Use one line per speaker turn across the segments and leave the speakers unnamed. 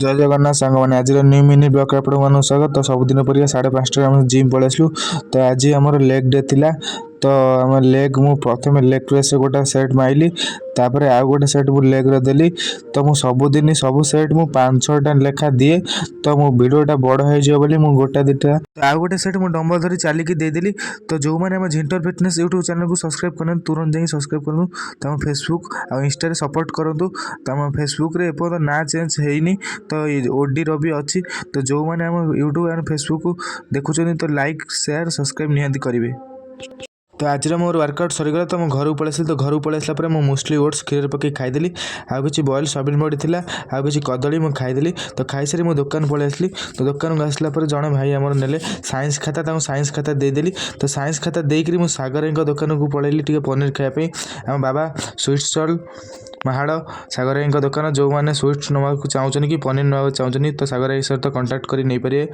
जय जगन्नाथ सांग मैंने आज न्यू मिनी ब्लॉग आपण मान स्वागत। तो सबुदिन पर 5:30 आम जिम पलि आसलु। तो आज आम लेग डे थिला। तो आम लेग मु प्रथम लेग प्रेस गोटे सेट माइली तापर आउ गोटे सेट मु लेग रे देली। तो मु सबुदिन सब सेट मु 5-6टा लेखा दिए। तो मो वीडियोटा बड़ हो बोली मु गोटा दिटा आउ गोटे सेट मु डंबल धरी चलिकी देदेली। तो जो मैंने आम झिंटर फिटनेस यूट्यूब चैनल को सब्सक्राइब करना तुरंत जाइए सब्सक्राइब करूँ। तो आम फेसबुक आ इंस्टा सपोर्ट करूँ। तो आम फेसबुक रे एपर्तन ना चेंज होनी। तो ओडी रवि अच्छी। तो जो मैंने आम यूट्यूब एंड फेसबुक को देखुं तो लाइक शेयर सब्सक्राइब निहाती करेंगे। तो आज मोर वर्कआउट सरीगला। तो घर को पलैसी। तो घर को पलैसला मुझे मुस्ली ओट्स क्षीर पकई खाईदेली। आउ कि बॉयल सोयाबीन बड़ी थी आउ कि कदली मुझे खाईदेली। तो खाई सारी मुझे दुकान पलि आसली। तो दुकान को आसला जड़े भाई आमर ने साइंस खाता साइंस खाता देदेली। तो साइंस खाता देकर मुझे सागर दुकान को पलैली टे पनीर खायापी। आम बाबा स्वीट स्टल महाड़ सागर भाई दुकान जो मैंने स्वीट्स नाक चाहूँ कि पनीर नाक चाहूँ तो सागर भाई सहित कंटाक्ट कर नहीं पारे।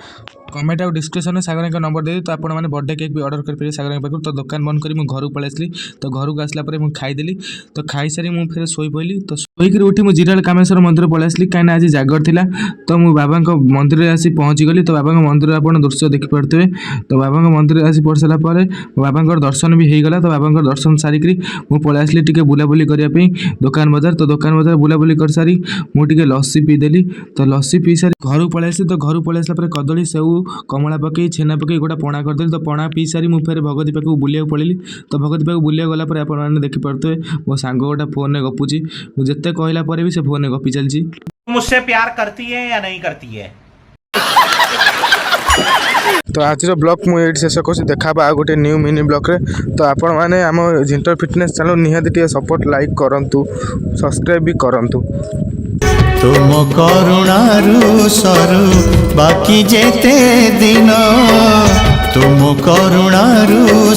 कमेंट आउ डिस्क्रिप्शन में सागर भाई नंबर दे। तो आप बर्थडे केक भी ऑर्डर करेंगे सागर भाई पाखु। तो दुकान बंद करी घर को पलैसी। तो घर को आसला मुझे खाईदेली। तो खाई सारी मुझे फिर शोई पड़ी। तो शोक उठी मुझे जिराल कामेश्वर मंदिर पलैसी कहीं आज जागर था। तो मुझे बाबा मंदिर आसी पहुँची गली। तो बाबा मंदिर आप दृश्य देखिपे। तो बाबा मंदिर आसी पहुँच सारापर बाबा दर्शन भी होगला। तो बाबा दर्शन सारिक मुझे पलि आसली टे बुलाबुली करने दुकान बजार। तो दुकान बजार बुलाबुली कर सारी मुझे लस्सी पीदेली। तो लस्सी पी सारी घर को पलैसी। तो घर को पलैसला कदली सेऊ कमला पकई छेना पकई गोटा पणा करदेली। तो पणा पी सारी मुझे फिर भगवती पाक बुलिया पड़ेली। तो भगवती पाक बुलिया गलापर आपने देखिपे मो सांग गोटा फोन में गपुची। मुझे जिते कहला भी से फोन में गपी चलती।
मुझसे प्यार करती है या नहीं करती है?
तो आज ब्लॉग मुझे शेष कर देखा आ गोटे न्यू मिनी ब्लॉग रे। तो आपण मैंने आम झिंटर फिटनेस चैनल निहाती सपोर्ट लाइक करूँ सब्सक्राइब भी करूँ।
तुम करुणारू सरू बाकी जेते दिन तुम करुणारू